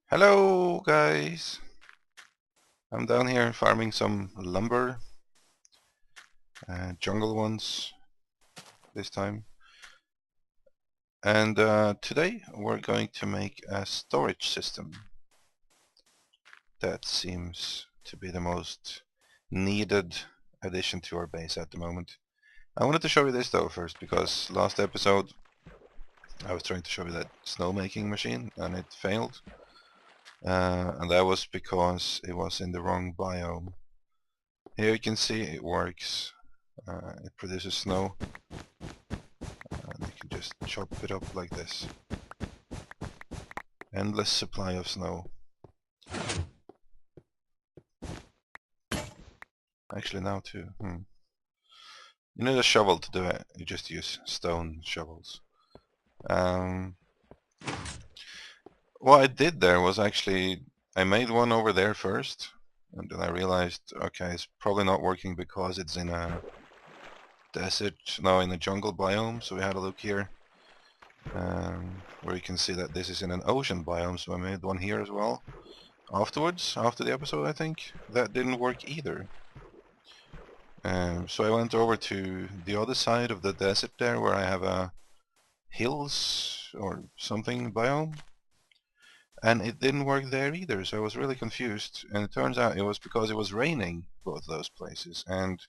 Hello guys! I'm down here farming some lumber, jungle ones this time. And today we're going to make a storage system. That seems to be the most needed addition to our base at the moment. I wanted to show you this though first, because last episode I was trying to show you that snow making machine and it failed. And that was because it was in the wrong biome. Here you can see it works. It produces snow, and you can just chop it up like this. Endless supply of snow. Actually now too. You need a shovel to do it. You just use stone shovels. What I did there was actually I made one over there first, and then I realized, okay, it's probably not working because it's in a desert, no, in a jungle biome. So we had a look here, where you can see that this is in an ocean biome. So I made one here as well. Afterwards, after the episode, I think that didn't work either. So I went over to the other side of the desert there, where I have a hills or something biome, and it didn't work there either. So I was really confused, and it turns out it was because it was raining both those places, and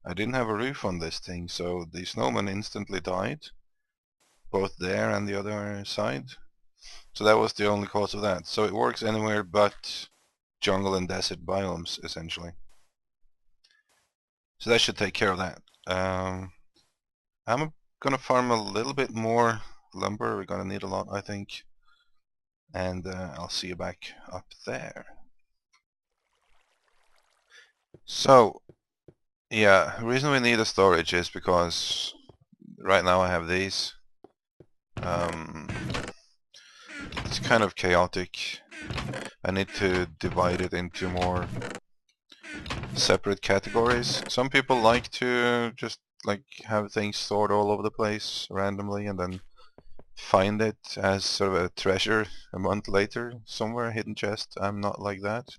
I didn't have a roof on this thing, so the snowman instantly died, both there and the other side. So that was the only cause of that. So it works anywhere but jungle and desert biomes, essentially. So that should take care of that. I'm gonna farm a little bit more lumber. We're gonna need a lot, I think. And I'll see you back up there. So, yeah, the reason we need a storage is because right now I have these. It's kind of chaotic. I need to divide it into more separate categories. Some people like to just like have things stored all over the place randomly and then find it as sort of a treasure a month later somewhere, a hidden chest. I'm not like that.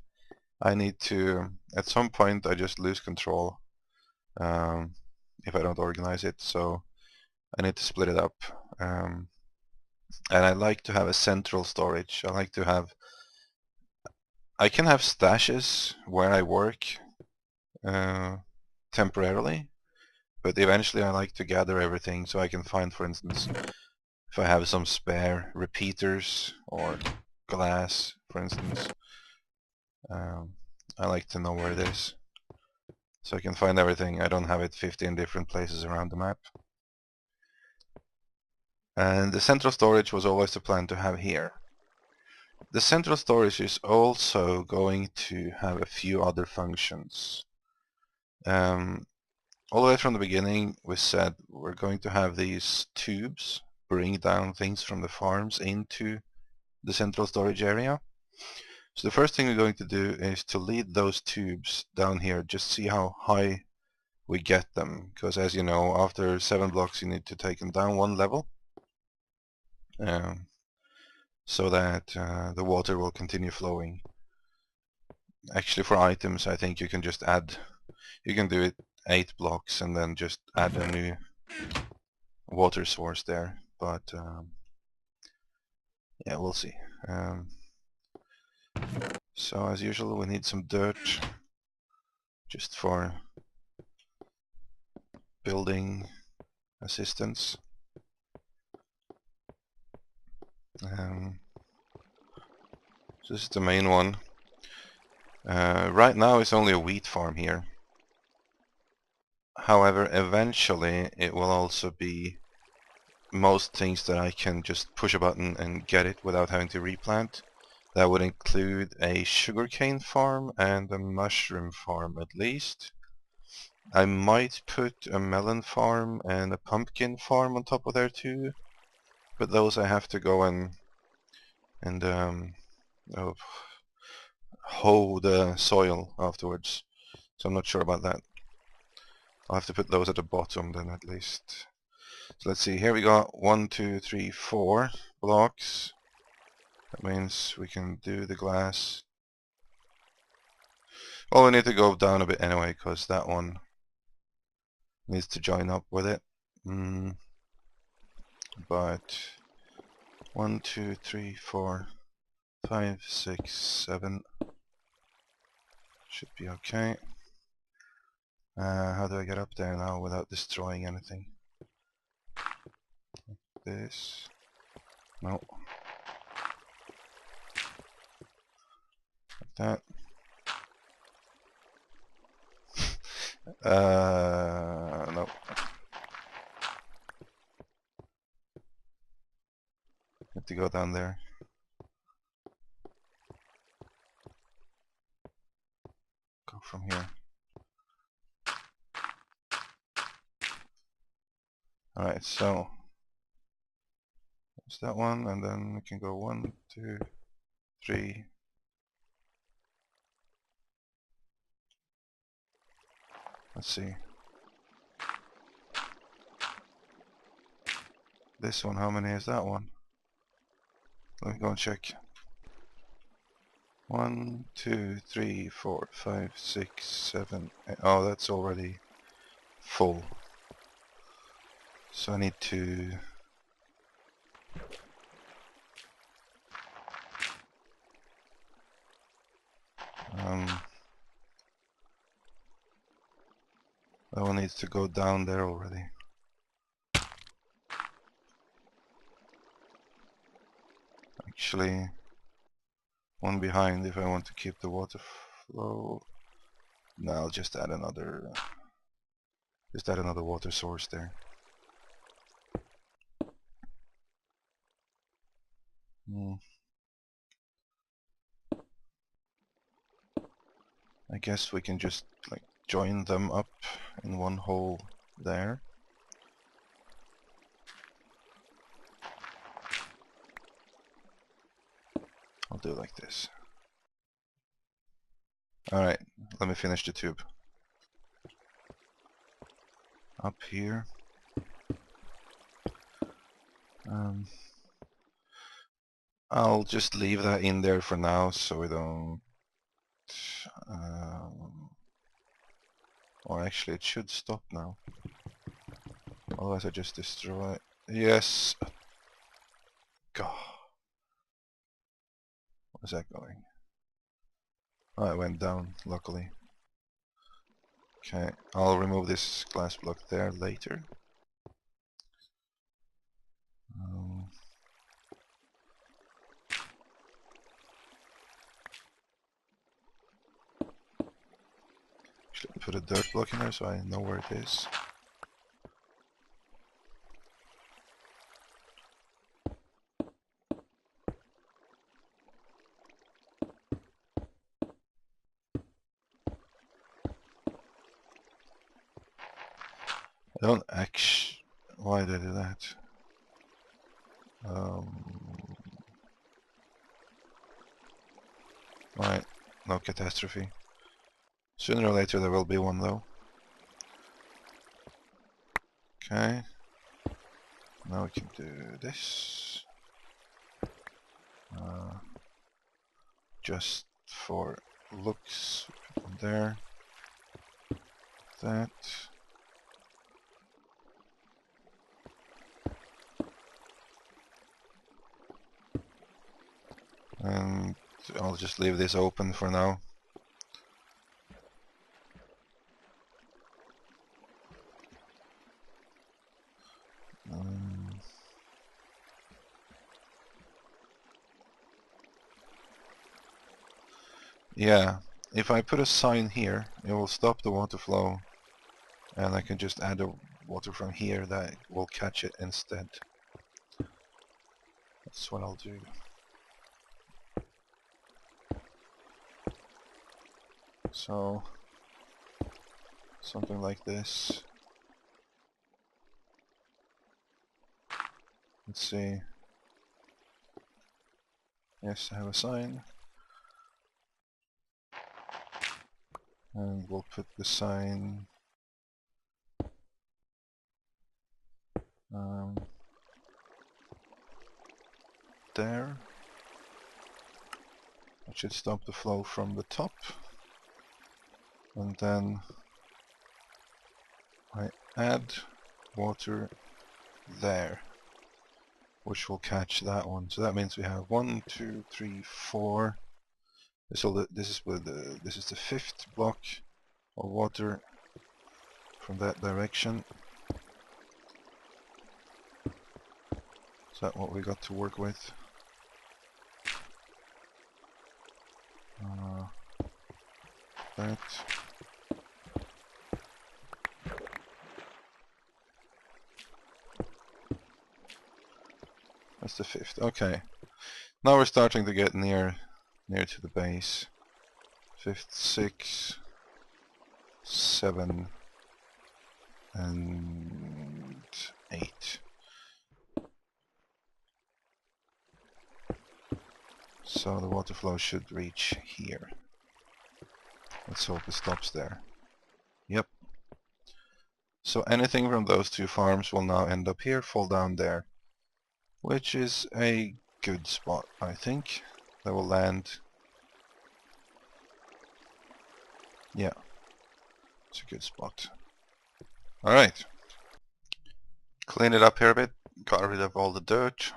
I need to, at some point I just lose control if I don't organize it, so I need to split it up. And I like to have a central storage. I can have stashes where I work temporarily, but eventually I like to gather everything so I can find, for instance, if I have some spare repeaters or glass, for instance. I like to know where it is so I can find everything. I don't have it 15 different places around the map. And the central storage was always the plan to have here. The central storage is also going to have a few other functions. All the way from the beginning we said we're going to have these tubes bring down things from the farms into the central storage area. So the first thing we're going to do is to lead those tubes down here, just see how high we get them, because as you know, after 7 blocks you need to take them down 1 level, so that the water will continue flowing. Actually, for items I think you can just add, you can do it 8 blocks and then just add a new water source there, but yeah, we'll see. So as usual we need some dirt just for building assistance. So this is the main one. Right now it's only a wheat farm here. However, eventually it will also be most things that I can just push a button and get it without having to replant. That would include a sugarcane farm and a mushroom farm at least. I might put a melon farm and a pumpkin farm on top of there too, but those I have to go and hoe the soil afterwards, so I'm not sure about that. I'll have to put those at the bottom then at least. So let's see, here we got 1, 2, 3, 4 blocks. That means we can do the glass. Well, we need to go down a bit anyway, because that one needs to join up with it. But 1, 2, 3, 4, 5, 6, 7 should be okay. How do I get up there now without destroying anything? This. No. Like that. No. Have to go down there. Go from here. Alright, so there's that one, and then we can go 1, 2, 3. Let's see. This one, how many is that one? Let me go and check. 1, 2, 3, 4, 5, 6, 7, 8. Oh, that's already full. So I need to that one needs to go down there already. Actually, one behind if I want to keep the water flow. No, I'll just add another water source there. I guess we can just like join them up in one hole there. I'll do it like this. Alright, let me finish the tube. Up here. I'll just leave that in there for now so we don't or actually it should stop now. Otherwise I just destroy it. Yes. God. Where's that going? Oh, it went down, luckily. Okay, I'll remove this glass block there later. Should put a dirt block in there so I know where it is. I don't actually... Why did I do that? Right, no catastrophe. Sooner or later there will be one though. Okay. Now we can do this. Just for looks, there. That. And I'll just leave this open for now. Yeah, if I put a sign here, it will stop the water flow, and I can just add the water from here that will catch it instead. That's what I'll do. So, something like this. Let's see. Yes, I have a sign. And we'll put the sign there. That should stop the flow from the top. And then I add water there, which will catch that one. So that means we have 1, 2, 3, 4. This is the fifth block of water from that direction. Is that what we got to work with? That. That's the fifth. Okay. Now we're starting to get near to the base. Fifth, 6, 7, and 8. So the water flow should reach here. Let's hope it stops there. Yep. So anything from those two farms will now end up here, fall down there. Which is a good spot, I think. That will land. Yeah. It's a good spot. Alright. Clean it up here a bit. Got rid of all the dirt.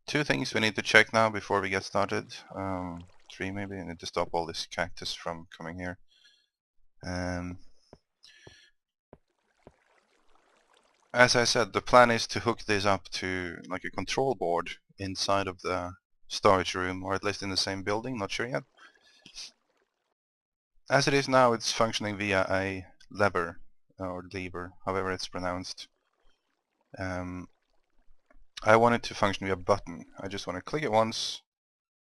Two things we need to check now before we get started. 3 maybe. I need to stop all this cactus from coming here. As I said, the plan is to hook this up to like a control board inside of the storage room, or at least in the same building, not sure yet. As it is now, it's functioning via a lever, or lever, however it's pronounced. I want it to function via a button. I just want to click it once,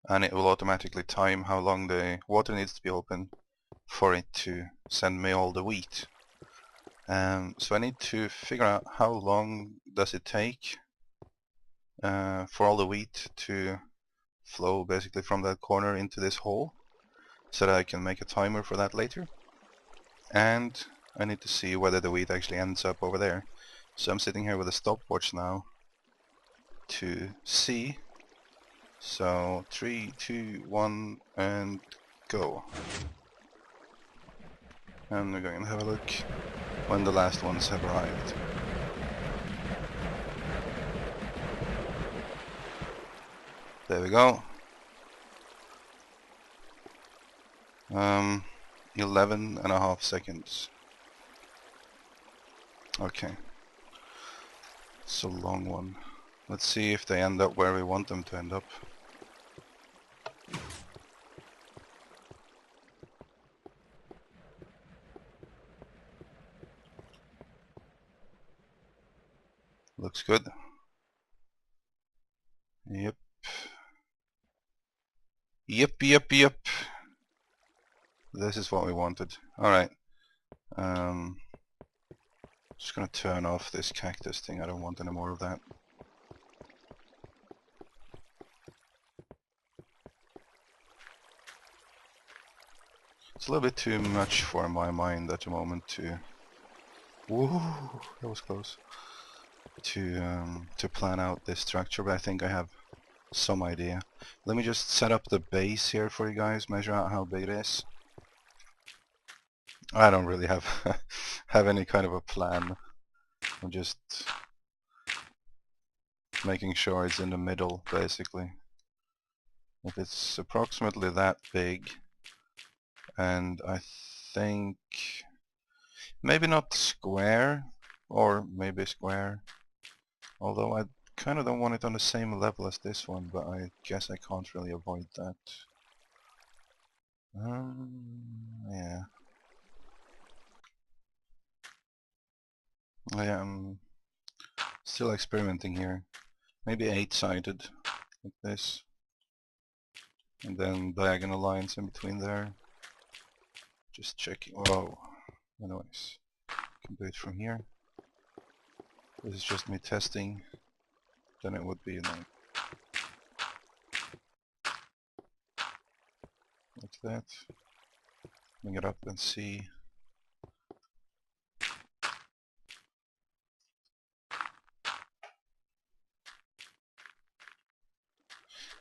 and it will automatically time how long the water needs to be open for it to send me all the wheat. So I need to figure out how long does it take for all the wheat to flow basically from that corner into this hole, so that I can make a timer for that later. And I need to see whether the wheat actually ends up over there. So I'm sitting here with a stopwatch now to see. So 3, 2, 1, and go. And we're going to have a look when the last ones have arrived. There we go. 11.5 seconds. Okay. It's a long one. Let's see if they end up where we want them to end up. Looks good. Yep. Yep. This is what we wanted. Alright. Just gonna turn off this cactus thing. I don't want any more of that. It's a little bit too much for my mind at the moment to... Whoa, that was close. To plan out this structure, but I think I have some idea. Let me just set up the base here for you guys, measure out how big it is. I don't really have have any kind of a plan. I'm just making sure it's in the middle, basically. If it's approximately that big, and I think maybe not square, or maybe square, although I kind of don't want it on the same level as this one, but I guess I can't really avoid that. Yeah. I am still experimenting here. Maybe 8-sided, like this. And then diagonal lines in between there. Just checking. Whoa. Anyways, can do it from here. This is just me testing. Then it would be like that. Bring it up and see.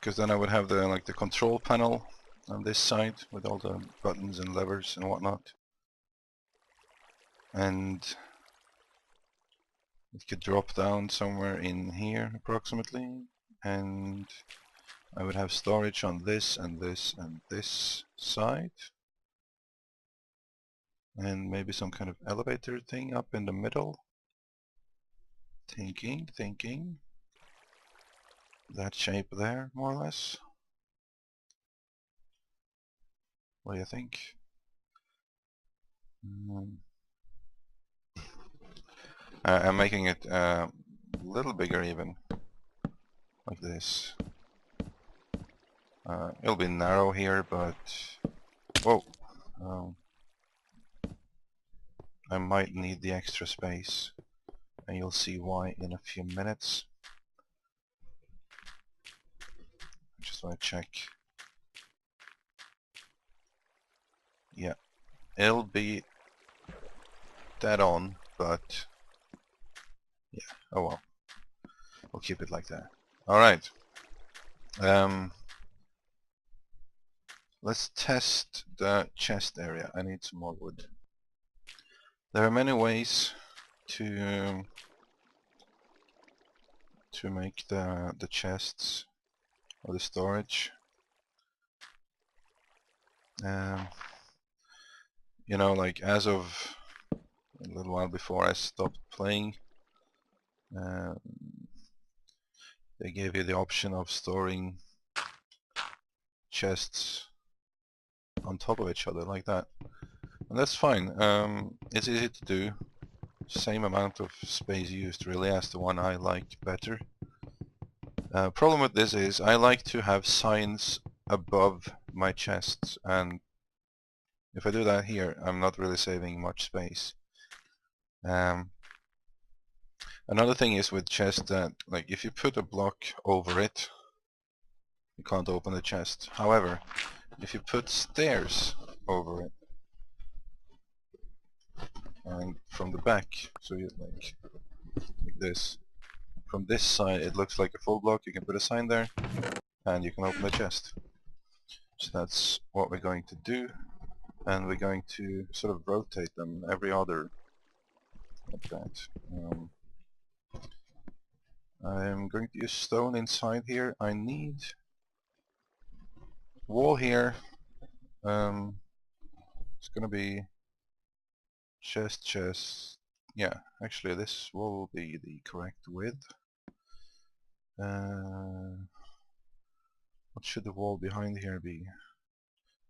Because then I would have the control panel on this side with all the buttons and levers and whatnot. And it could drop down somewhere in here approximately, and I would have storage on this and this and this side, and maybe some kind of elevator thing up in the middle. Thinking. That shape there, more or less. What do you think? I'm making it a little bigger even, like this. It'll be narrow here, but whoa, I might need the extra space, and you'll see why in a few minutes. I just want to check. Yeah, it'll be dead on, but yeah, oh well. We'll keep it like that. Alright. Let's test the chest area. I need some more wood. There are many ways to make the chests or the storage. You know, like as of a little while before I stopped playing, they gave you the option of storing chests on top of each other like that, and that's fine. It's easy to do, same amount of space used really as the one I like better. Problem with this is I like to have signs above my chests, and if I do that here I'm not really saving much space. Another thing is with chests that, like, if you put a block over it, you can't open the chest. However, if you put stairs over it, and from the back, so you like this, from this side it looks like a full block, you can put a sign there, and you can open the chest. So that's what we're going to do, and we're going to sort of rotate them every other, like that. I'm going to use stone inside here. I need wall here. It's gonna be chest. Yeah, actually this will be the correct width. What should the wall behind here be?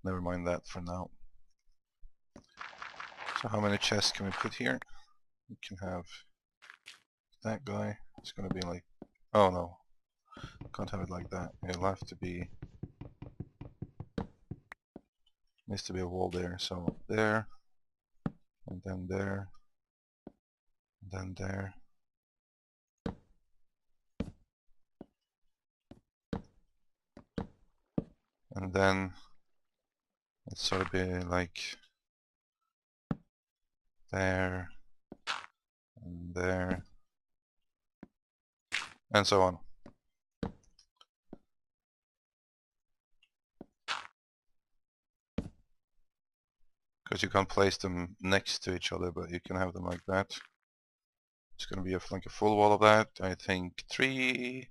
Never mind that for now. So how many chests can we put here? We can have that guy. It's gonna be like, oh no, can't have it like that. It'll have to be, needs to be a wall there. So there, and then there, and then there. And then it's sort of be like there, and there, and so on. Because you can't place them next to each other, but you can have them like that. It's going to be like a full wall of that. I think three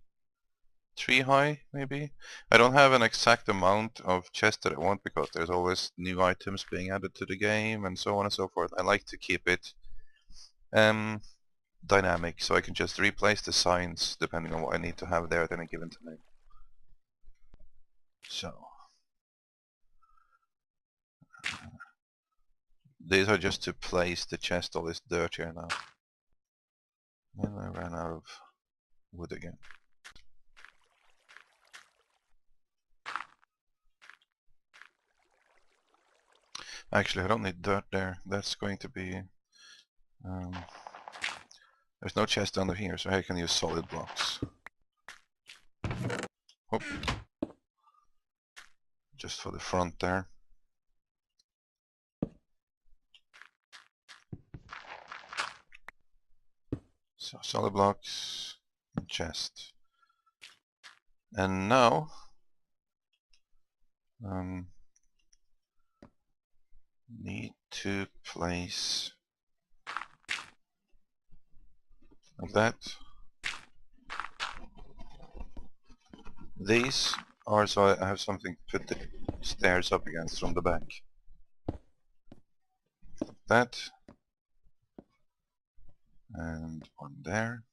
high, maybe. I don't have an exact amount of chests that I want because there's always new items being added to the game and so on and so forth. I like to keep it dynamic, so I can just replace the signs depending on what I need to have there at any given time. So these are just to place the chest. All this dirt here now. And I ran out of wood again. Actually, I don't need dirt there. That's going to be... there's no chest under here, so I can use solid blocks. Oop. Just for the front there. So solid blocks and chest. And now need to place like that. These are so I have something to put the stairs up against from the back. That. And one there.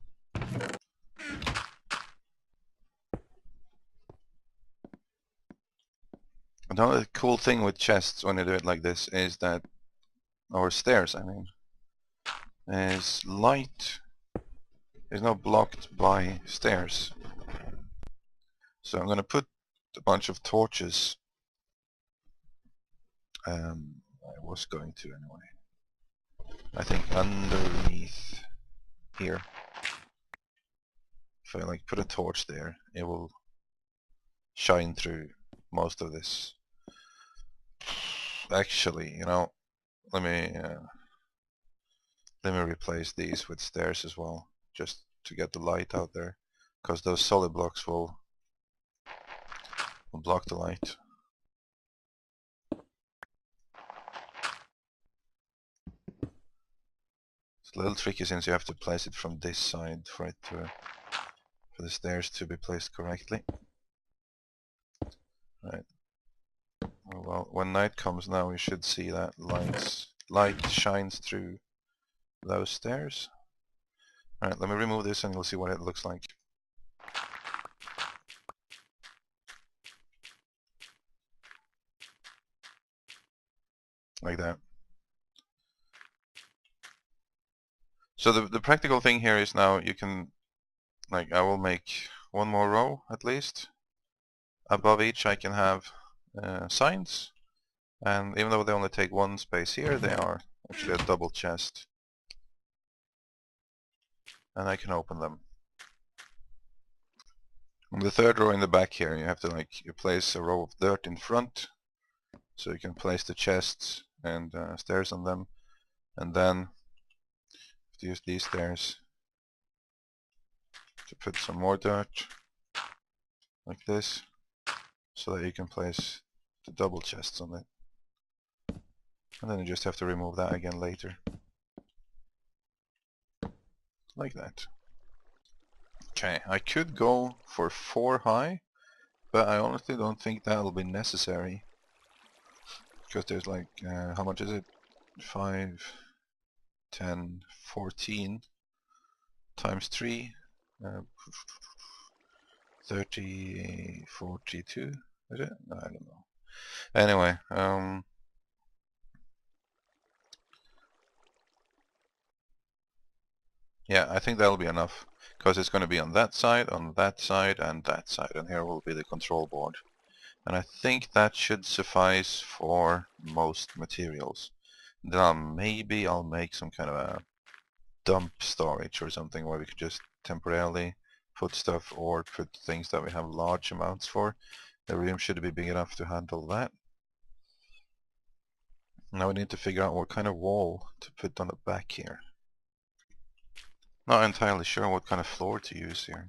Another cool thing with chests when you do it like this is that, or stairs I mean, is light is not blocked by stairs. So I'm going to put a bunch of torches. I was going to anyway. I think underneath here. If I like put a torch there, it will shine through most of this. Actually, you know, let me replace these with stairs as well, just to get the light out there, because those solid blocks will block the light. It's a little tricky since you have to place it from this side for it to, for the stairs to be placed correctly. Right. Well, when night comes now, we should see that light shines through those stairs. Alright, let me remove this and we'll see what it looks like. Like that. So the practical thing here is now you can, like, I will make one more row at least. Above each I can have signs, and even though they only take one space here, they are actually a double chest. And I can open them. On the third row in the back here, you have to you place a row of dirt in front, so you can place the chests and stairs on them, and then use these stairs to put some more dirt like this, so that you can place the double chests on it. And then you just have to remove that again later. Like that. Okay, I could go for 4 high, but I honestly don't think that'll be necessary. Because there's like, how much is it? 5, 10, 14 times 3, 30, 42, is it? I don't know. Anyway, yeah, I think that'll be enough, because it's going to be on that side, and that side, and here will be the control board. And I think that should suffice for most materials. Then maybe I'll make some kind of a dump storage or something where we could just temporarily put stuff or put things that we have large amounts for. The room should be big enough to handle that. Now we need to figure out what kind of wall to put on the back here. Not entirely sure what kind of floor to use here.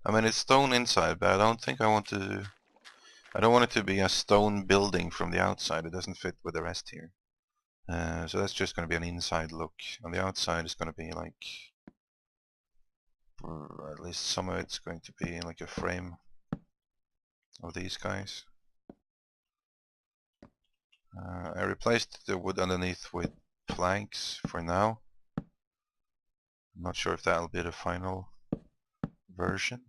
I mean, it's stone inside, but I don't think I want to... I don't want it to be a stone building from the outside. It doesn't fit with the rest here. So that's just going to be an inside look. On the outside is going to be like... or at least some of it's going to be like a frame of these guys. I replaced the wood underneath with planks for now. I'm not sure if that'll be the final version.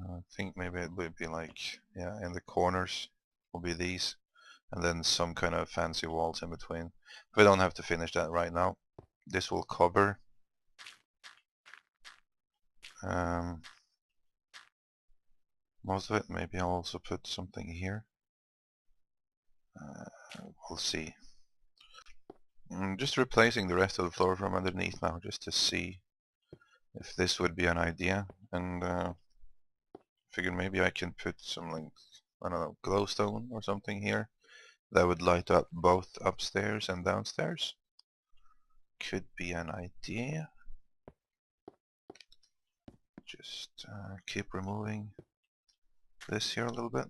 I think maybe it would be like, yeah, in the corners will be these, and then some kind of fancy walls in between. We don't have to finish that right now. This will cover most of it. Maybe I'll also put something here. We'll see. I'm just replacing the rest of the floor from underneath now, just to see if this would be an idea, and figured maybe I can put some, like, I don't know, glowstone or something here that would light up both upstairs and downstairs. Could be an idea. Just keep removing this here a little bit.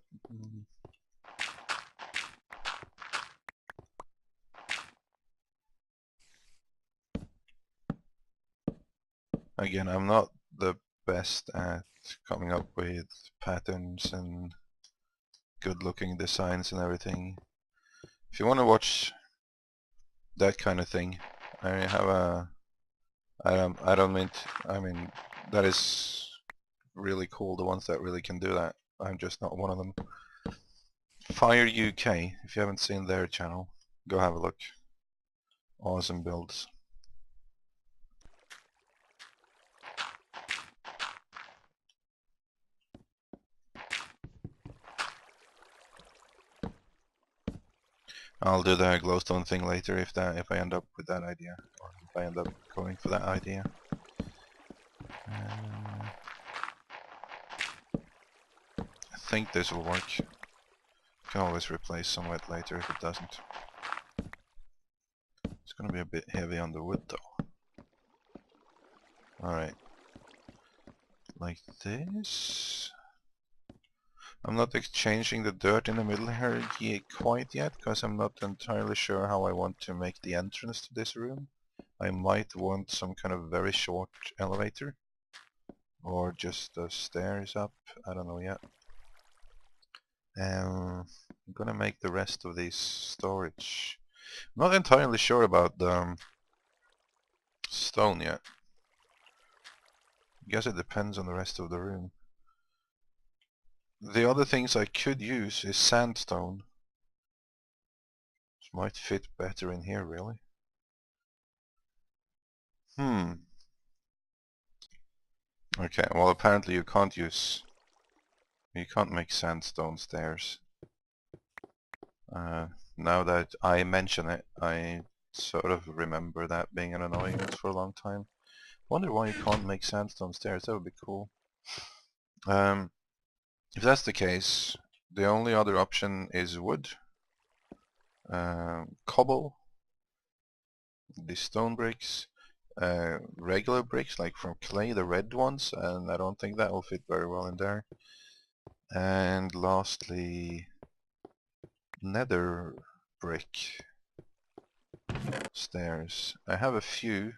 Again, I'm not the best at coming up with patterns and good looking designs and everything. If you want to watch that kind of thing, I have a I don't mean I mean that is really cool, the ones that really can do that. I'm just not one of them. Fire UK, if you haven't seen their channel, go have a look. Awesome builds. I'll do the glowstone thing later if I end up with that idea, or if I end up going for that idea. I think this will work. Can always replace some of it later if it doesn't. It's gonna be a bit heavy on the wood though. Alright. Like this. I'm not exchanging the dirt in the middle here quite yet, because I'm not entirely sure how I want to make the entrance to this room. I might want some kind of very short elevator, or just stairs up, I don't know yet. I'm gonna make the rest of these storage. I'm not entirely sure about the stone yet. I guess it depends on the rest of the room. The other things I could use is sandstone. This might fit better in here, really. Okay, well apparently you can't make sandstone stairs. Now that I mention it, I sort of remember that being an annoyance for a long time. Wonder why you can't make sandstone stairs, that would be cool. If that's the case, the only other option is wood, cobble, the stone bricks, regular bricks like from clay, the red ones, and I don't think that will fit very well in there. And lastly, nether brick stairs. I have a few.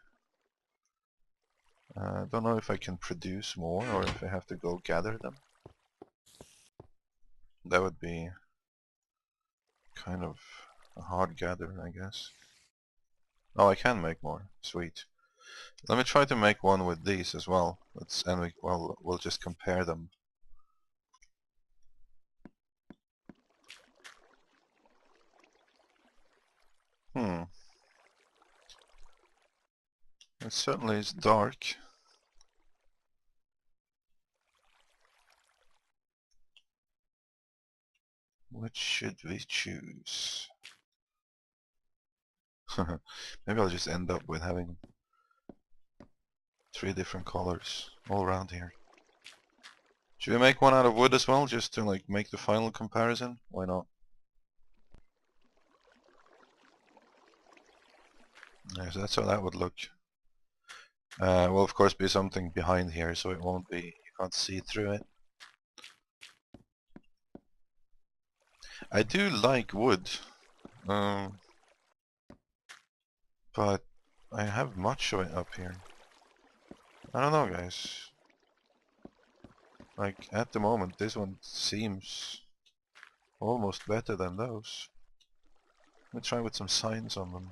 I don't know if I can produce more or if I have to go gather them. That would be kind of a hard gather, I guess. Oh, I can make more. Sweet. Let me try to make one with these as well. We'll just compare them. It certainly is dark. Which should we choose? Maybe I'll just end up with having 3 different colors all around here. Should we make one out of wood as well, just to like make the final comparison? Why not? Yeah, so that's how that would look. Will of course be something behind here, so it won't be, you can't see through it. I do like wood, but I have much of it up here. I don't know, guys. Like, at the moment, this one seems almost better than those. Let me try with some signs on them.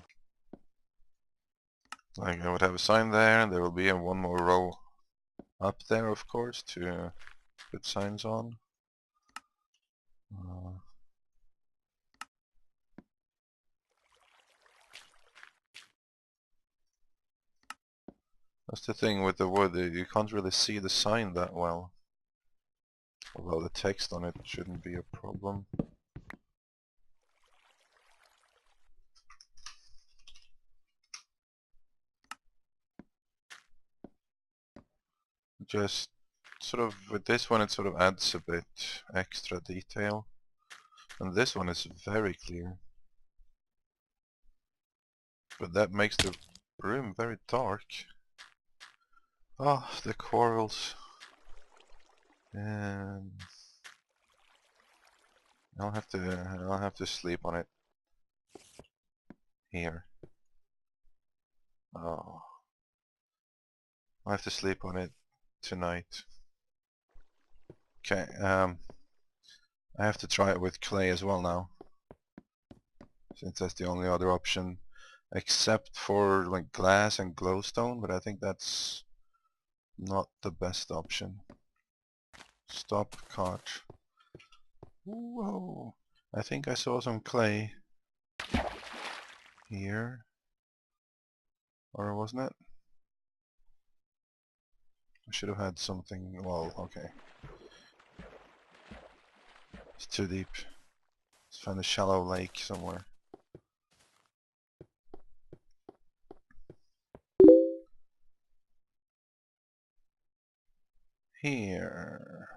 Like, I would have a sign there, and there will be one more row up there, of course, to put signs on. That's the thing with the wood, you can't really see the sign that well. Although the text on it shouldn't be a problem. Just sort of, with this one it sort of adds a bit extra detail. And this one is very clear. But that makes the room very dark. Ah, oh, the quarrels. And I'll have to sleep on it here. Oh. I'll have to sleep on it tonight. Okay, I have to try it with clay as well now, since that's the only other option, except for like glass and glowstone, but I think that's not the best option. Stop cart. Whoa! I think I saw some clay here, or wasn't it? I should have had something. Well, okay. It's too deep. Let's find a shallow lake somewhere. Here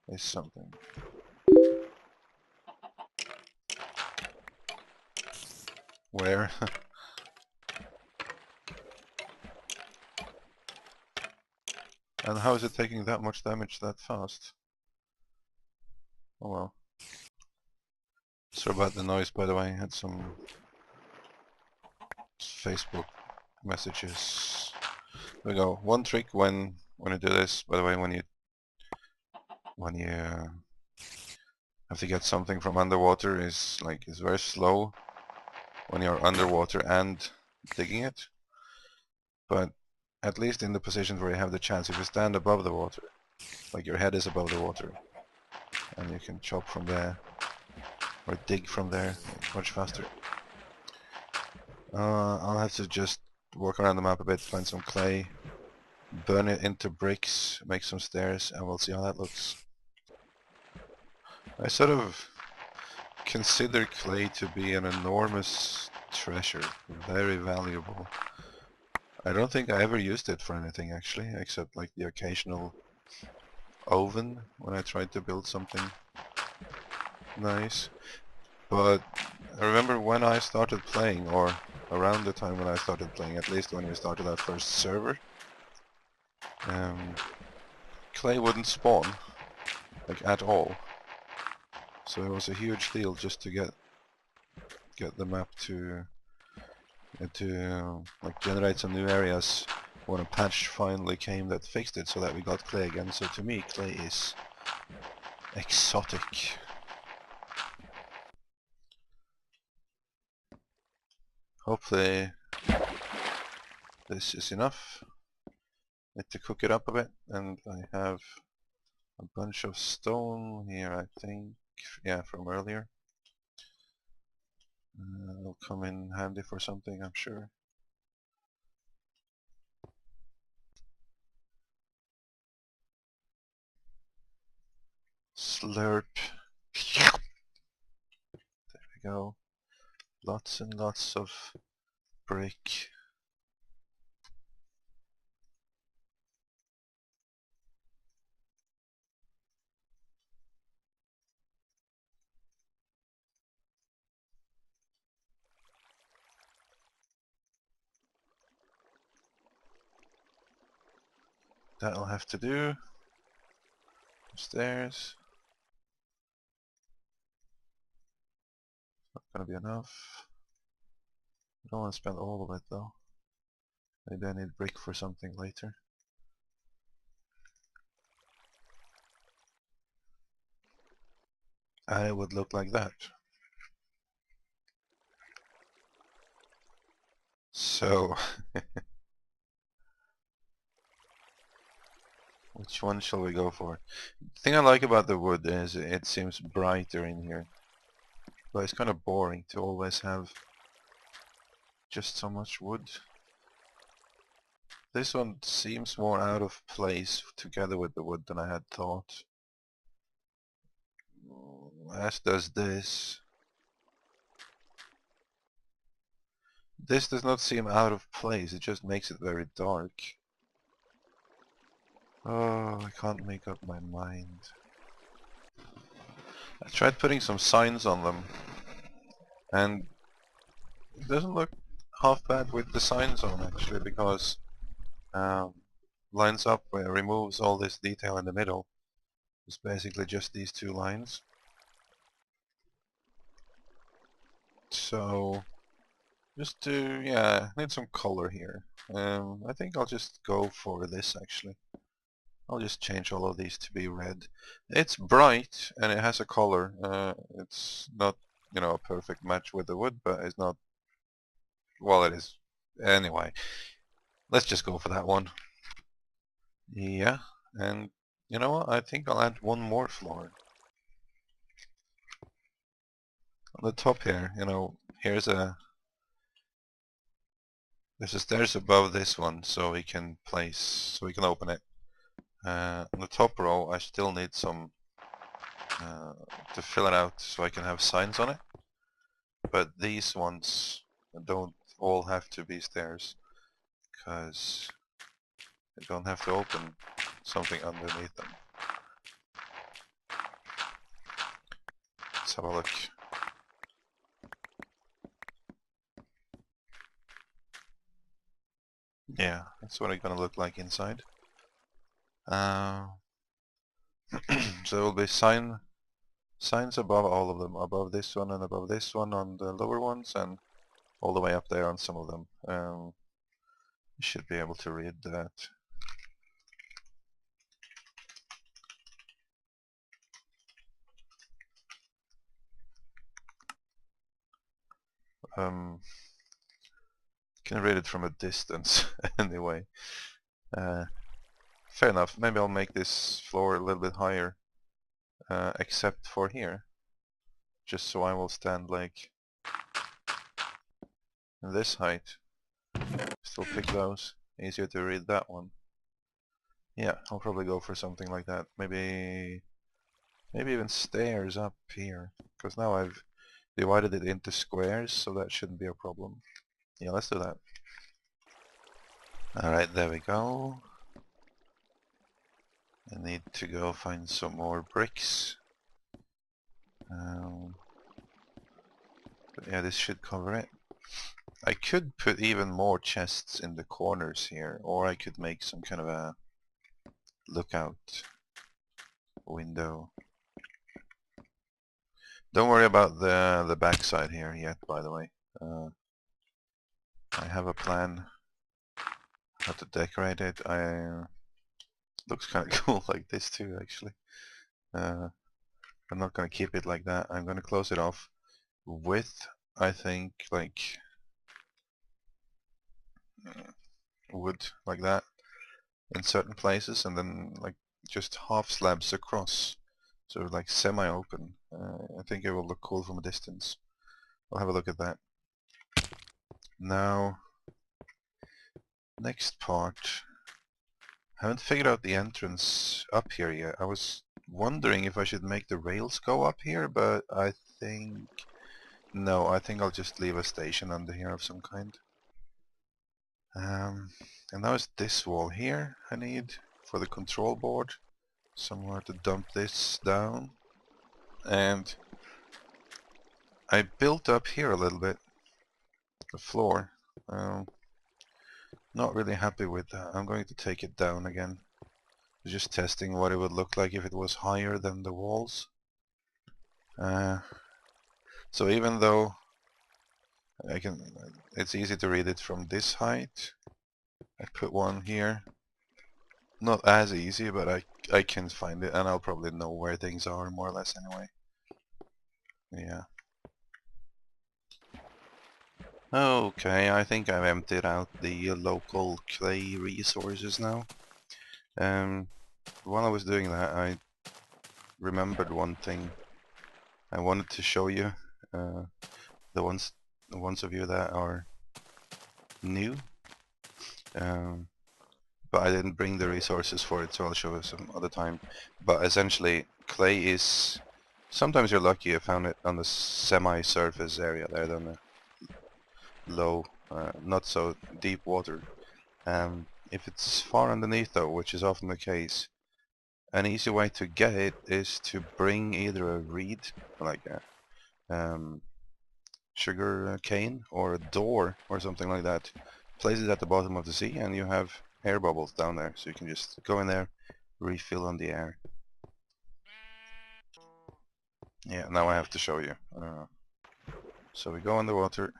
is something. Where? And how is it taking that much damage that fast? Oh well. Sorry about the noise, by the way. I had some Facebook messages. There we go. One trick when you do this, by the way, when you have to get something from underwater, is like it's very slow when you're underwater and digging it. But at least in the positions where you have the chance, if you stand above the water, like your head is above the water, and you can chop from there or dig from there much faster. I'll have to just walk around the map a bit, find some clay, burn it into bricks, make some stairs, and we'll see how that looks. I sort of consider clay to be an enormous treasure, very valuable. I don't think I ever used it for anything actually, except like the occasional oven when I tried to build something nice. But I remember when I started playing, or around the time when I started playing, at least when we started our first server, clay wouldn't spawn, like at all. So it was a huge deal just to get the map to like generate some new areas when a patch finally came that fixed it so that we got clay again. So to me, clay is exotic. Hopefully this is enough. Need to cook it up a bit, and I have a bunch of stone here, I think. Yeah, from earlier. It'll come in handy for something, I'm sure. Slurp. There we go. Lots and lots of brick. That'll have to do. Stairs. Not gonna be enough. I don't want to spend all of it though. Maybe I need brick for something later. And it would look like that. So, which one shall we go for? The thing I like about the wood is it seems brighter in here. But it's kind of boring to always have just so much wood. This one seems more out of place together with the wood than I had thought. As does this. This does not seem out of place, it just makes it very dark. Oh, I can't make up my mind. I tried putting some signs on them, and it doesn't look half bad with the signs on actually, because lines up where it removes all this detail in the middle. It's basically just these two lines. So Just to, yeah, need some color here. I think I'll just go for this actually. I'll just change all of these to be red. It's bright and it has a color. It's not, you know, a perfect match with the wood, but it's not, well, it is. Anyway, let's just go for that one. Yeah, and you know what? I think I'll add one more floor. On the top here, you know, there's a stairs above this one, so we can open it. On the top row, I still need some to fill it out so I can have signs on it. But these ones don't all have to be stairs, because I don't have to open something underneath them. Let's have a look. Yeah, that's what it's gonna look like inside. So there will be signs above all of them, above this one and above this one on the lower ones, and all the way up there on some of them. You should be able to read that. Can read it from a distance anyway. Fair enough. Maybe I'll make this floor a little bit higher, except for here, just so I will stand like this height. Still pick those. Easier to read that one. Yeah, I'll probably go for something like that. Maybe even stairs up here, because now I've divided it into squares, so that shouldn't be a problem. Yeah, let's do that. Alright, there we go. I need to go find some more bricks. But yeah, this should cover it. I could put even more chests in the corners here, or I could make some kind of a lookout window. Don't worry about the backside here yet, by the way. I have a plan how to decorate it. Looks kind of cool like this too, actually. I'm not gonna keep it like that. I'm gonna close it off with, I think, like wood like that in certain places, and then like just half slabs across, so like semi-open. I think it will look cool from a distance. I'll have a look at that. Now, next part. Haven't figured out the entrance up here yet. I was wondering if I should make the rails go up here, but I think... No, I think I'll just leave a station under here of some kind. And now it's this wall here I need for the control board. Somewhere to dump this down. And I built up here a little bit, the floor. Not really happy with that. I'm going to take it down again. Just testing what it would look like if it was higher than the walls. So even though it's easy to read it from this height, I put one here. Not as easy, but I can find it, and I'll probably know where things are more or less anyway. Yeah. Okay, I think I've emptied out the local clay resources now. While I was doing that, I remembered one thing I wanted to show you. The ones of you that are new. But I didn't bring the resources for it, so I'll show you some other time. But essentially, clay is... Sometimes you're lucky you found it on the semi-surface area there, than the low, not so deep water. If it's far underneath though, which is often the case, an easy way to get it is to bring either a reed, like a sugar cane, or a door, or something like that. Place it at the bottom of the sea, and you have air bubbles down there, so you can just go in there, refill on the air. Yeah, now I have to show you. So we go underwater,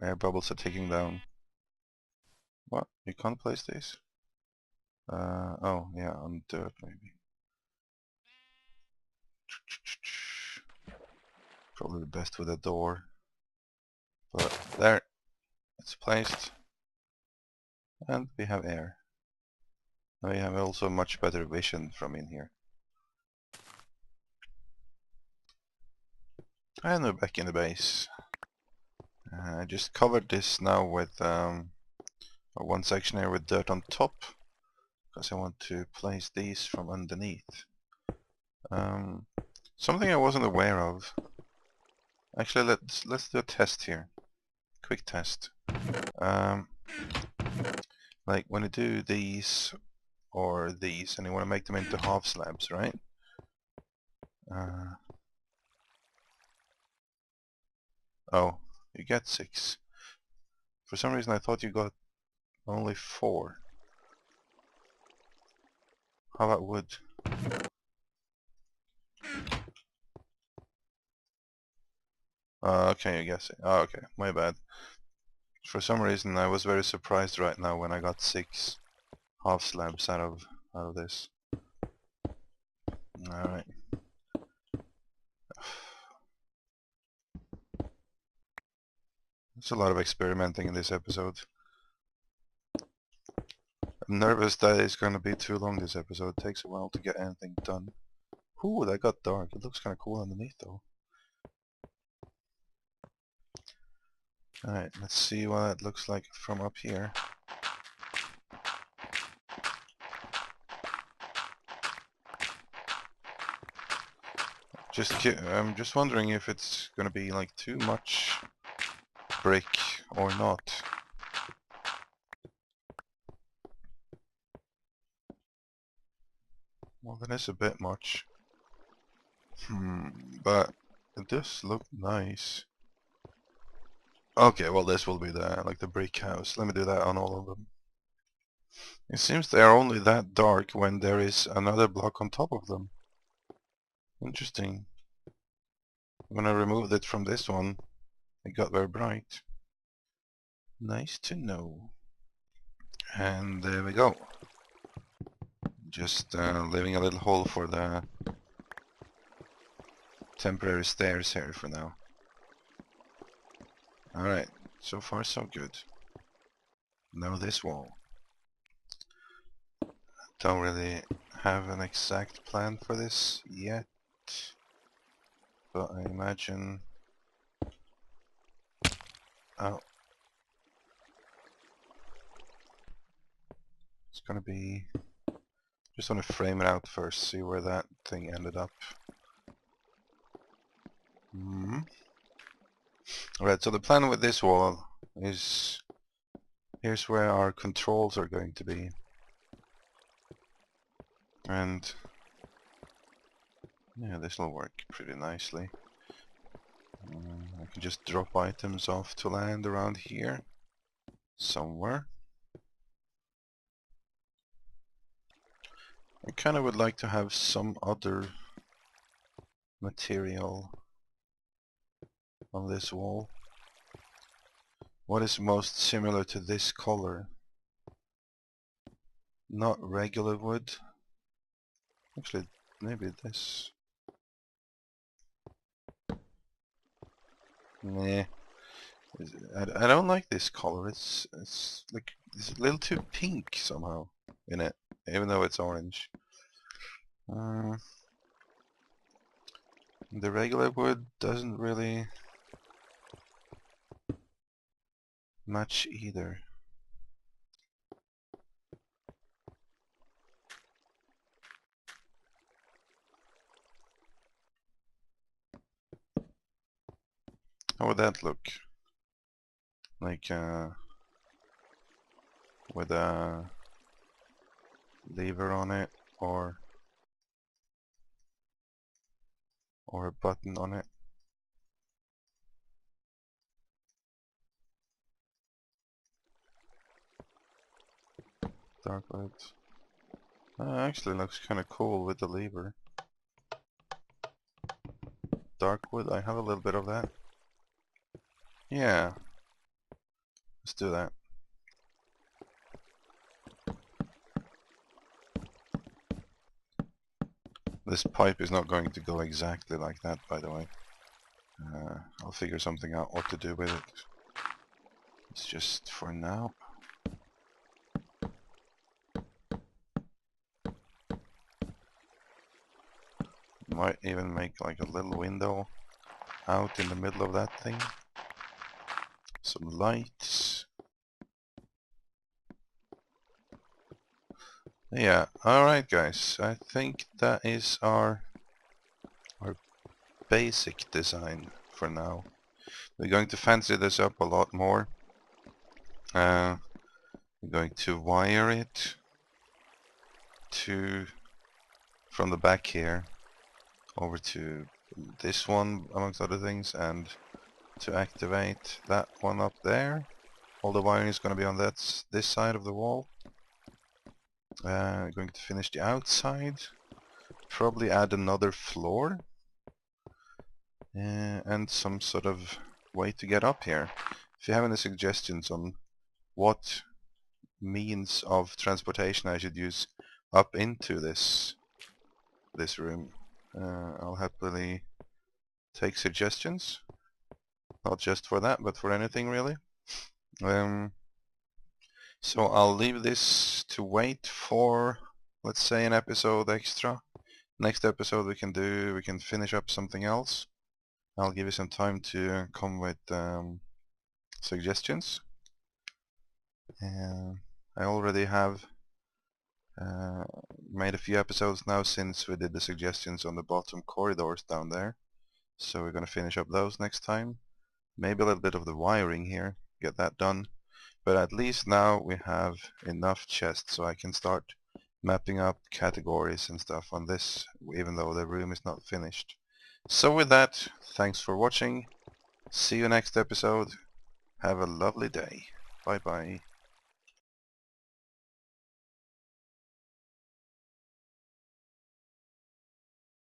Air bubbles are ticking down. What? You can't place these? Oh, yeah, on dirt maybe. Probably the best with a door. But there, it's placed. And we have air. Now we have also much better vision from in here. And we're back in the base. I just covered this now with one section here with dirt on top, because I want to place these from underneath. Something I wasn't aware of. Actually, let's do a test here. Quick test. Like when you do these or these, and you want to make them into half slabs, right? Oh, you get 6. For some reason I thought you got only 4. How about wood? Okay, I guess. Oh, okay, my bad. For some reason I was very surprised right now when I got 6 half slabs out of this. Alright. There's a lot of experimenting in this episode. I'm nervous that it's gonna be too long this episode. It takes a while to get anything done. Ooh, that got dark. It looks kinda cool underneath though. Alright, let's see what it looks like from up here. I'm just wondering if it's gonna be like too much brick or not. Well, that is a bit much. But it does look nice. Okay, well this will be the brick house. Let me do that on all of them. It seems they are only that dark when there is another block on top of them. Interesting. When I removed it from this one, it got very bright. Nice to know. And there we go. Just leaving a little hole for the temporary stairs here for now. Alright, so far so good. Now this wall. Don't really have an exact plan for this yet, but I imagine... Oh. It's gonna be... Just want to frame it out first, see where that thing ended up. Alright, so the plan with this wall is... Here's where our controls are going to be. And... yeah, this will work pretty nicely. I can just drop items off to land around here. Somewhere. I kind of would like to have some other material on this wall. What is most similar to this color? Not regular wood. Actually, maybe this. Nah. I don't like this color. It's like it's a little too pink somehow in it, even though it's orange. The regular wood doesn't really match either. How would that look? Like with a lever on it or a button on it. Dark wood. Actually looks kind of cool with the lever. Dark wood, I have a little bit of that. Yeah. Let's do that. This pipe is not going to go exactly like that, by the way. I'll figure something out what to do with it. It's just for now. Might even make like a little window out in the middle of that thing. Some lights. Yeah, alright guys. I think that is our basic design for now. We're going to fancy this up a lot more. We're going to wire it from the back here over to this one, amongst other things, and to activate that one up there. All the wiring is going to be on this side of the wall. Going to finish the outside. Probably add another floor. And some sort of way to get up here. If you have any suggestions on what means of transportation I should use up into this room, I'll happily take suggestions. Not just for that, but for anything really. So I'll leave this to wait for, let's say, an episode extra. Next episode we can finish up something else. I'll give you some time to come with suggestions. I already have made a few episodes now since we did the suggestions on the bottom corridors down there. So we're going to finish up those next time. Maybe a little bit of the wiring here, get that done. But at least now we have enough chests so I can start mapping up categories and stuff on this, even though the room is not finished. So with that, thanks for watching. See you next episode. Have a lovely day. Bye bye.